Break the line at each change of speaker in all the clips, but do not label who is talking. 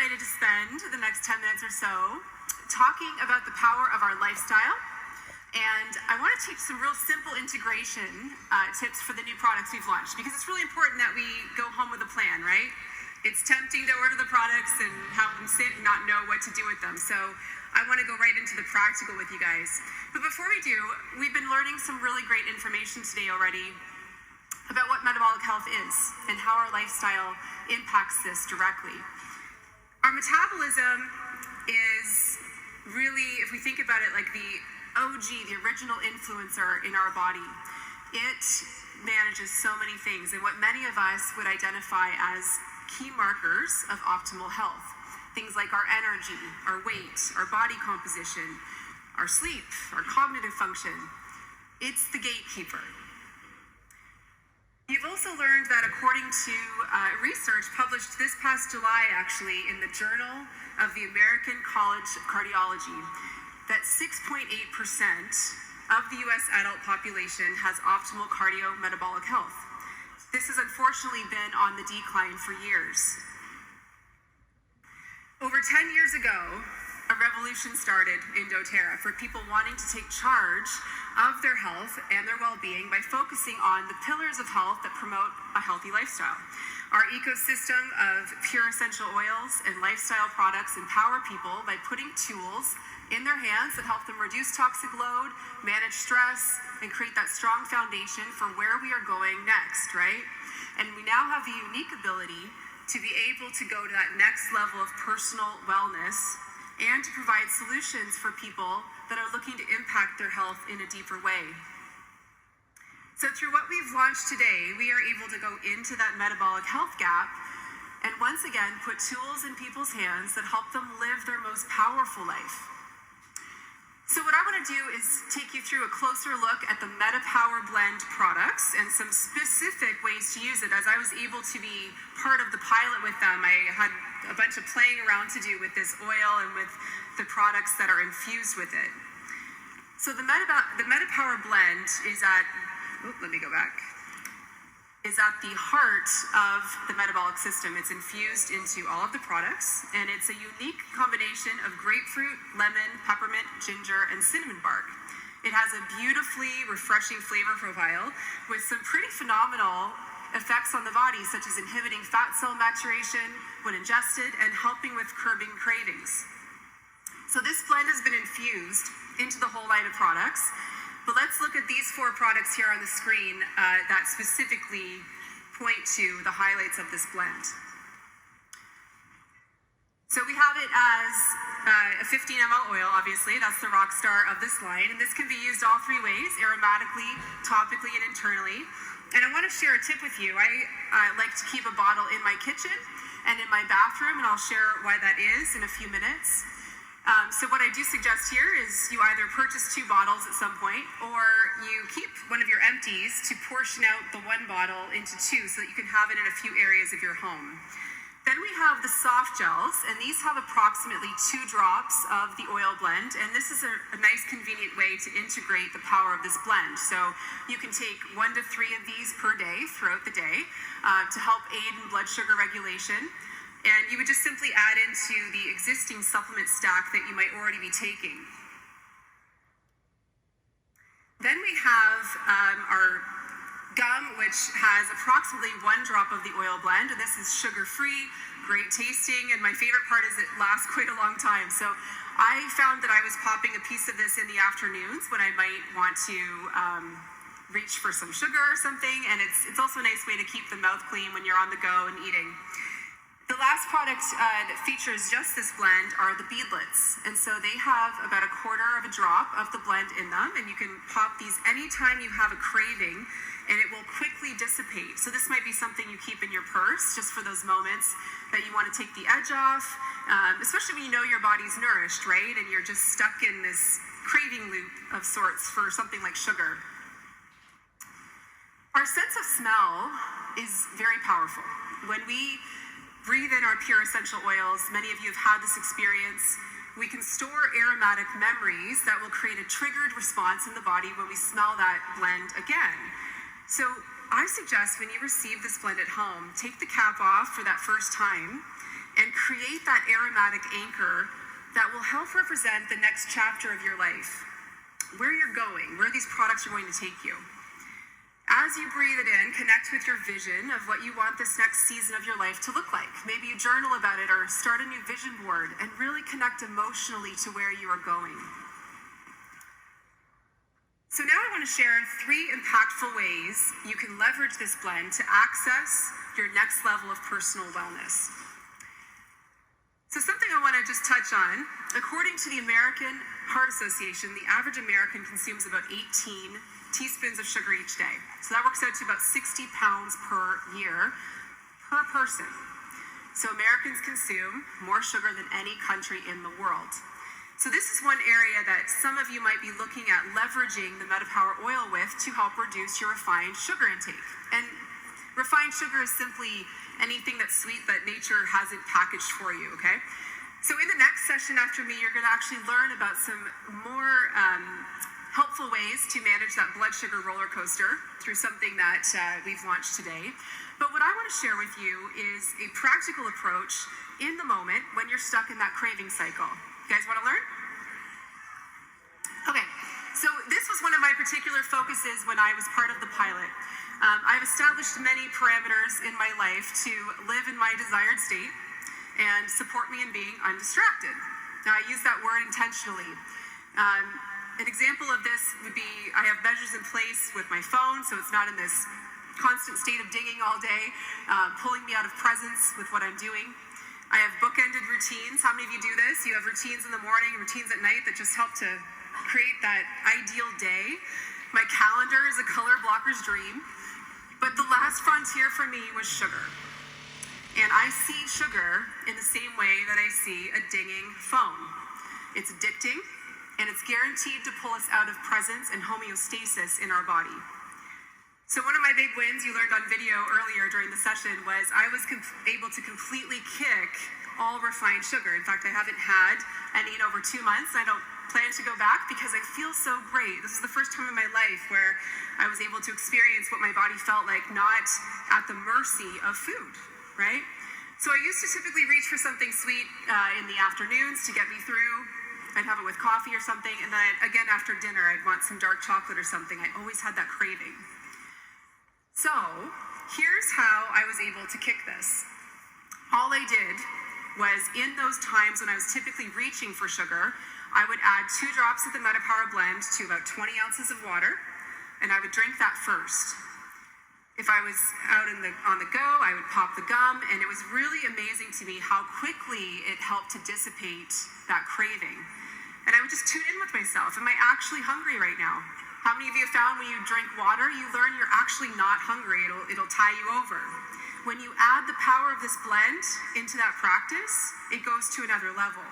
excited to spend the next 10 minutes or so talking about the power of our lifestyle. And I want to teach some real simple integration tips for the new products we've launched, because it's really important that we go home with a plan, right? It's tempting to order the products and have them sit and not know what to do with them. So I want to go right into the practical with you guys. But before we do, we've been learning some really great information today already about what metabolic health is and how our lifestyle impacts this directly. Our metabolism is really, if we think about it, like the OG, the original influencer in our body. It manages so many things, and what many of us would identify as key markers of optimal health. Things like our energy, our weight, our body composition, our sleep, our cognitive function. It's the gatekeeper. You've also learned that according to research published this past July, actually, in the Journal of the American College of Cardiology, that 6.8% of the US adult population has optimal cardiometabolic health. This has unfortunately been on the decline for years. Over 10 years ago, a revolution started in doTERRA for people wanting to take charge of their health and their well-being by focusing on the pillars of health that promote a healthy lifestyle. Our ecosystem of pure essential oils and lifestyle products empower people by putting tools in their hands that help them reduce toxic load, manage stress, and create that strong foundation for where we are going next, right? And we now have the unique ability to be able to go to that next level of personal wellness and to provide solutions for people that are looking to impact their health in a deeper way. So through what we've launched today, we are able to go into that metabolic health gap and once again put tools in people's hands that help them live their most powerful life. So what I want to do is take you through a closer look at the MetaPower Blend products and some specific ways to use it. As I was able to be part of the pilot with them, I had a bunch of playing around to do with this oil and with the products that are infused with it. So the MetaPower Blend is at the heart of the metabolic system. It's infused into all of the products, and it's a unique combination of grapefruit, lemon, peppermint, ginger, and cinnamon bark. It has a beautifully refreshing flavor profile with some pretty phenomenal effects on the body, such as inhibiting fat cell maturation when ingested and helping with curbing cravings. So this blend has been infused into the whole line of products. But let's look at these 4 products here on the screen that specifically point to the highlights of this blend. So we have it as a 15 ml oil, obviously. That's the rock star of this line. And this can be used all 3 ways, aromatically, topically, and internally. And I want to share a tip with you. I like to keep a bottle in my kitchen and in my bathroom, and I'll share why that is in a few minutes. So what I do suggest here is you either purchase 2 bottles at some point, or you keep one of your empties to portion out the 1 bottle into 2 so that you can have it in a few areas of your home. Then we have the soft gels, and these have approximately 2 drops of the oil blend, and this is a nice convenient way to integrate the power of this blend. So you can take 1 to 3 of these per day throughout the day to help aid in blood sugar regulation. And you would just simply add into the existing supplement stack that you might already be taking. Then we have our gum, which has approximately 1 drop of the oil blend. And this is sugar-free, great tasting, and my favorite part is it lasts quite a long time. So I found that I was popping a piece of this in the afternoons when I might want to reach for some sugar or something. And it's also a nice way to keep the mouth clean when you're on the go and eating. The last product that features just this blend are the beadlets. And so they have about 1/4 of a drop of the blend in them, and you can pop these anytime you have a craving, and it will quickly dissipate. So this might be something you keep in your purse just for those moments that you want to take the edge off, especially when you know your body's nourished, right? And you're just stuck in this craving loop of sorts for something like sugar. Our sense of smell is very powerful. When we breathe in our pure essential oils, many of you have had this experience, we can store aromatic memories that will create a triggered response in the body when we smell that blend again. So I suggest when you receive this blend at home, take the cap off for that first time and create that aromatic anchor that will help represent the next chapter of your life, where you're going, where these products are going to take you. As you breathe it in, connect with your vision of what you want this next season of your life to look like. Maybe you journal about it or start a new vision board and really connect emotionally to where you are going. So now I want to share 3 impactful ways you can leverage this blend to access your next level of personal wellness. So something I want to just touch on, according to the American Heart Association, the average American consumes about 18 teaspoons of sugar each day. So that works out to about 60 pounds per year per person. So Americans consume more sugar than any country in the world. So this is one area that some of you might be looking at leveraging the Metapower oil with to help reduce your refined sugar intake. And refined sugar is simply anything that's sweet that nature hasn't packaged for you, okay? So in the next session after me, you're going to actually learn about some more helpful ways to manage that blood sugar roller coaster through something that we've launched today. But what I want to share with you is a practical approach in the moment when you're stuck in that craving cycle. You guys want to learn? Okay, so this was one of my particular focuses when I was part of the pilot. I've established many parameters in my life to live in my desired state and support me in being undistracted. Now, I use that word intentionally. An example of this would be I have measures in place with my phone, so it's not in this constant state of dinging all day, pulling me out of presence with what I'm doing. I have bookended routines. How many of you do this? You have routines in the morning, routines at night that just help to create that ideal day. My calendar is a color blocker's dream. But the last frontier for me was sugar. And I see sugar in the same way that I see a dinging phone. It's addicting, and it's guaranteed to pull us out of presence and homeostasis in our body. So one of my big wins you learned on video earlier during the session was I was able to completely kick all refined sugar. In fact, I haven't had any in over 2 months. I don't plan to go back because I feel so great. This is the first time in my life where I was able to experience what my body felt like, not at the mercy of food, right? So I used to typically reach for something sweet in the afternoons to get me through. I'd have it with coffee or something, and then again after dinner I'd want some dark chocolate or something. I always had that craving. So here's how I was able to kick this. All I did was in those times when I was typically reaching for sugar, I would add 2 drops of the Metapower blend to about 20 ounces of water, and I would drink that first. If I was out on the go, I would pop the gum, and it was really amazing to me how quickly it helped to dissipate that craving. And I would just tune in with myself. Am I actually hungry right now? How many of you have found when you drink water, you learn you're actually not hungry. It'll tie you over. When you add the power of this blend into that practice, it goes to another level.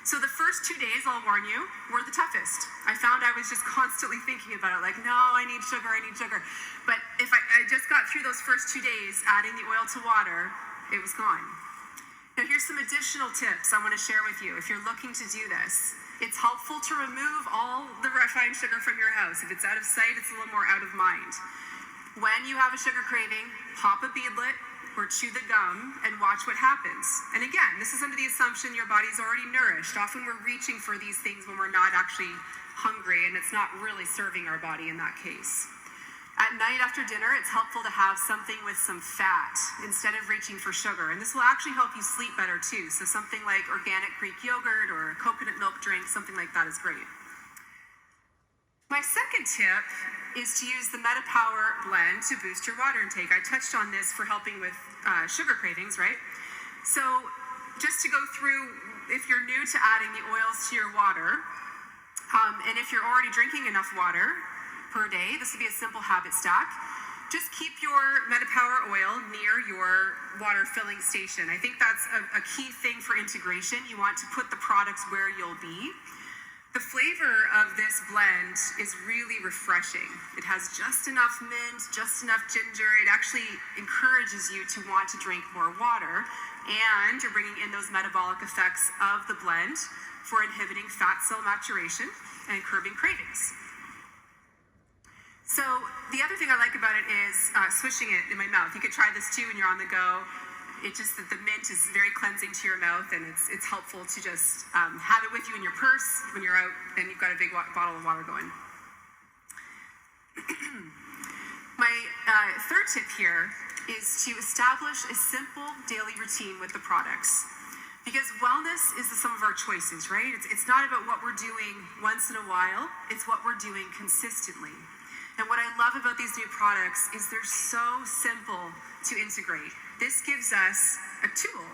So the first 2 days, I'll warn you, were the toughest. I found I was just constantly thinking about it, like, no, I need sugar, I need sugar. But if I just got through those first 2 days, adding the oil to water, it was gone. Now here's some additional tips I want to share with you if you're looking to do this. It's helpful to remove all the refined sugar from your house. If it's out of sight, it's a little more out of mind. When you have a sugar craving, pop a beadlet or chew the gum and watch what happens. And again, this is under the assumption your body's already nourished. Often we're reaching for these things when we're not actually hungry, and it's not really serving our body in that case. At night after dinner, it's helpful to have something with some fat instead of reaching for sugar. And this will actually help you sleep better too. So something like organic Greek yogurt or a coconut milk drink, something like that is great. My second tip is to use the Metapower blend to boost your water intake. I touched on this for helping with sugar cravings, right? So just to go through, if you're new to adding the oils to your water, and if you're already drinking enough water per day, this would be a simple habit stack. Just keep your Metapower oil near your water filling station. I think that's a key thing for integration. You want to put the products where you'll be. The flavor of this blend is really refreshing. It has just enough mint, just enough ginger. It actually encourages you to want to drink more water, and you're bringing in those metabolic effects of the blend for inhibiting fat cell maturation and curbing cravings. So the other thing I like about it is swishing it in my mouth. You could try this too when you're on the go. it just, the mint is very cleansing to your mouth, and it's helpful to just have it with you in your purse when you're out and you've got a big bottle of water going. My third tip here is to establish a simple daily routine with the products. Because wellness is the sum of our choices, right? It's not about what we're doing once in a while, it's what we're doing consistently. And what I love about these new products is they're so simple to integrate. This gives us a tool,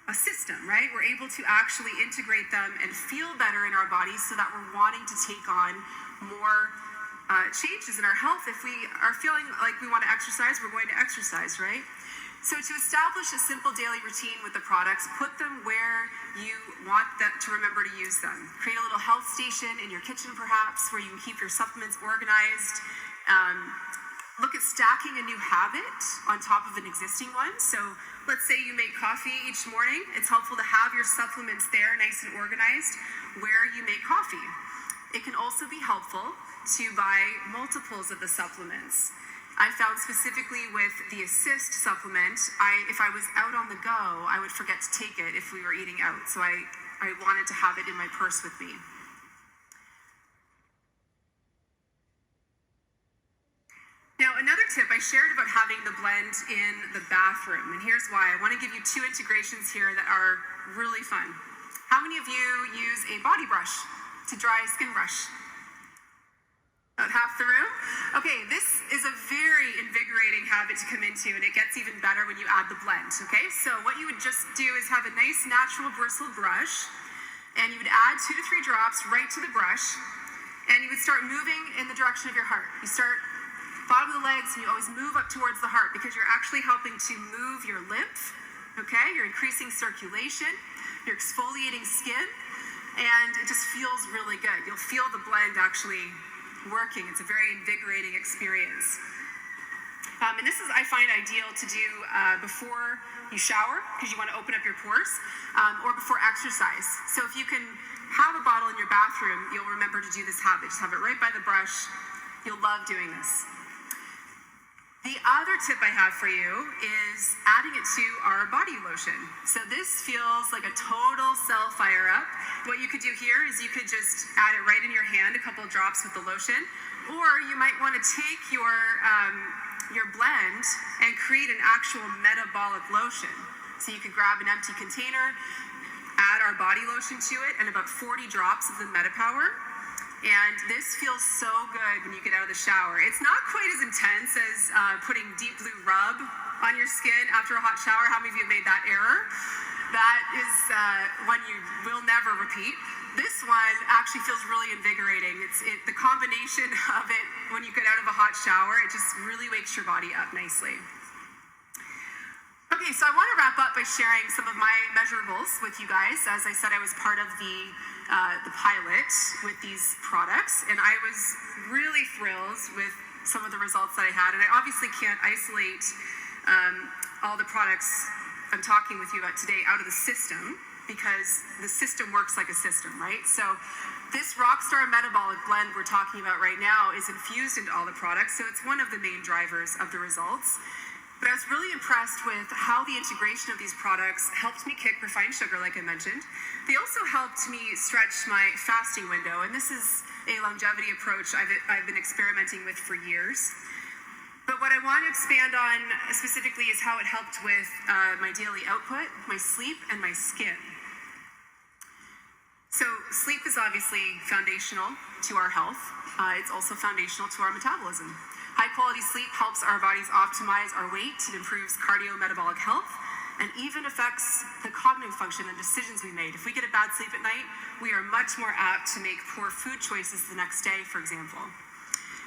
a system, right? We're able to actually integrate them and feel better in our bodies so that we're wanting to take on more changes in our health. If we are feeling like we want to exercise, we're going to exercise, right? So to establish a simple daily routine with the products, put them where you want that to remember to use them. Create a little health station in your kitchen perhaps, where you can keep your supplements organized. Look at stacking a new habit on top of an existing one. So let's say you make coffee each morning. It's helpful to have your supplements there nice and organized where you make coffee. It can also be helpful to buy multiples of the supplements. I found specifically with the Assist supplement, if I was out on the go, I would forget to take it if we were eating out. So I wanted to have it in my purse with me. Now, another tip I shared about having the blend in the bathroom, and here's why. I want to give you two integrations here that are really fun. How many of you use a body brush to dry skin brush? About half the room? Okay, this is a very invigorating habit to come into, and it gets even better when you add the blend, okay? So what you would just do is have a nice natural bristled brush, and you would add 2 to 3 drops right to the brush, and you would start moving in the direction of your heart. You start bottom of the legs, and you always move up towards the heart, because you're actually helping to move your lymph, okay? You're increasing circulation, you're exfoliating skin, and it just feels really good. You'll feel the blend actually working. It's a very invigorating experience. And this is, I find, ideal to do before you shower, because you want to open up your pores, or before exercise. So if you can have a bottle in your bathroom, you'll remember to do this habit. Just have it right by the brush. You'll love doing this. The other tip I have for you is adding it to our body lotion. So this feels like a total cell fire up. What you could do here is you could just add it right in your hand, a couple drops with the lotion, or you might want to take your blend and create an actual metabolic lotion. So you could grab an empty container, add our body lotion to it, and about 40 drops of the MetaPower. And this feels so good when you get out of the shower. It's not quite as intense as putting deep blue rub on your skin after a hot shower. How many of you have made that error? That is one you will never repeat. This one actually feels really invigorating. The combination of it when you get out of a hot shower, it just really wakes your body up nicely. Okay, so I want to wrap up by sharing some of my measurables with you guys. As I said, I was part of the pilot with these products, and I was really thrilled with some of the results that I had. And I obviously can't isolate all the products I'm talking with you about today out of the system, because the system works like a system, right? So this Rockstar Metabolic Blend we're talking about right now is infused into all the products, so it's one of the main drivers of the results. But I was really impressed with how the integration of these products helped me kick refined sugar, like I mentioned. They also helped me stretch my fasting window, and this is a longevity approach I've been experimenting with for years. But what I want to expand on specifically is how it helped with my daily output, my sleep, and my skin. So sleep is obviously foundational to our health. It's also foundational to our metabolism. High quality sleep helps our bodies optimize our weight. It improves cardiometabolic health and even affects the cognitive function and decisions we made. If we get a bad sleep at night, we are much more apt to make poor food choices the next day, for example.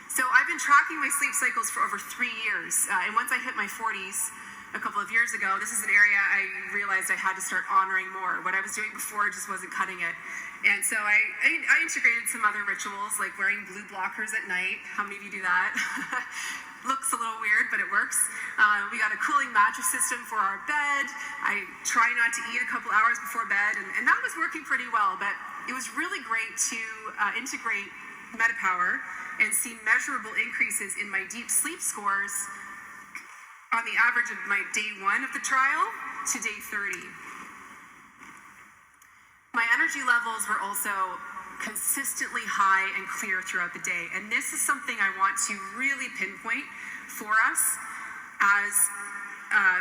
So I've been tracking my sleep cycles for over 3 years. And once I hit my 40s a couple of years ago, this is an area I realized I had to start honoring more. What I was doing before just wasn't cutting it. And so I integrated some other rituals, like wearing blue blockers at night. How many of you do that? Looks a little weird, but it works. We got a cooling mattress system for our bed. I try not to eat a couple hours before bed, and that was working pretty well. But it was really great to integrate MetaPower and see measurable increases in my deep sleep scores on the average of my day 1 of the trial to day 30. My energy levels were also consistently high and clear throughout the day. And this is something I want to really pinpoint for us as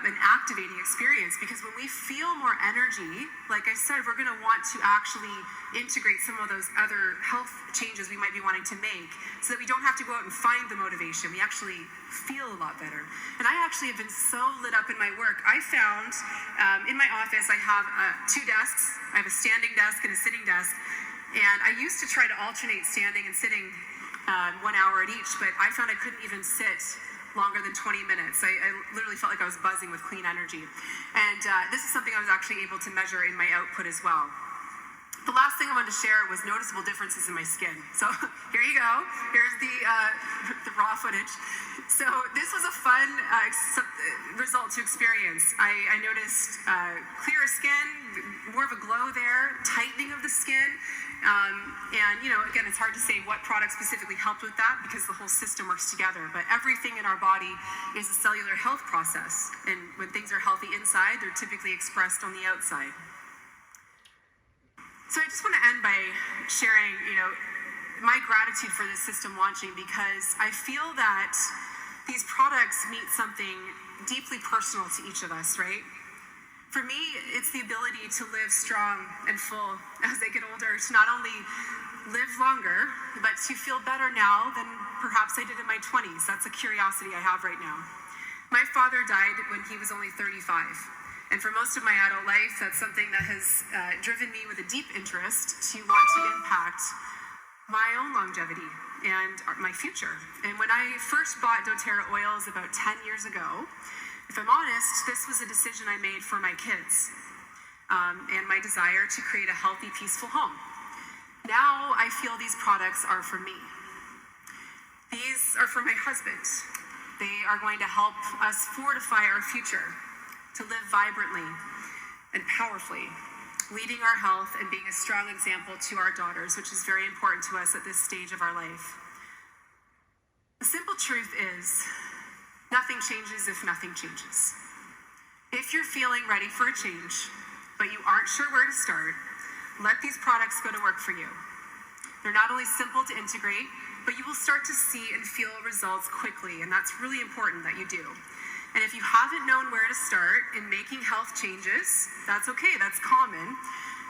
an activating experience, because when we feel more energy, like I said, we're going to want to actually integrate some of those other health changes we might be wanting to make so that we don't have to go out and find the motivation. We actually feel a lot better. And I actually have been so lit up in my work. I found in my office, I have 2 desks. I have a standing desk and a sitting desk. And I used to try to alternate standing and sitting 1 hour at each, but I found I couldn't even sit longer than 20 minutes. I literally felt like I was buzzing with clean energy. And this is something I was actually able to measure in my output as well. The last thing I wanted to share was noticeable differences in my skin. So here you go. Here's the raw footage. So this was a fun result to experience. I noticed clearer skin, more of a glow there, tightening of the skin. And, again, it's hard to say what product specifically helped with that because the whole system works together. But everything in our body is a cellular health process. And when things are healthy inside, they're typically expressed on the outside. So I just want to end by sharing, my gratitude for this system launching, because I feel that these products meet something deeply personal to each of us, right? For me, it's the ability to live strong and full as I get older, to not only live longer, but to feel better now than perhaps I did in my 20s. That's a curiosity I have right now. My father died when he was only 35. And for most of my adult life, that's something that has driven me with a deep interest to want to impact my own longevity and my future. And when I first bought doTERRA oils about 10 years ago, if I'm honest, this was a decision I made for my kids and my desire to create a healthy, peaceful home. Now I feel these products are for me. These are for my husband. They are going to help us fortify our future, to live vibrantly and powerfully, leading our health and being a strong example to our daughters, which is very important to us at this stage of our life. The simple truth is, nothing changes if nothing changes. If you're feeling ready for a change, but you aren't sure where to start, let these products go to work for you. They're not only simple to integrate, but you will start to see and feel results quickly, and that's really important that you do. And if you haven't known where to start in making health changes, that's okay, that's common,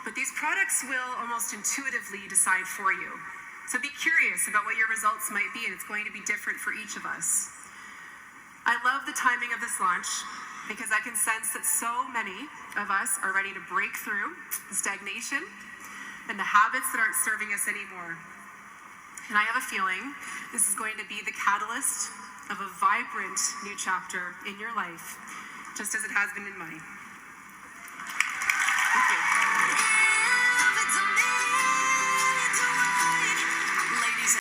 but these products will almost intuitively decide for you. So be curious about what your results might be, and it's going to be different for each of us. I love the timing of this launch because I can sense that so many of us are ready to break through the stagnation and the habits that aren't serving us anymore. And I have a feeling this is going to be the catalyst of a vibrant new chapter in your life, just as it has been in mine.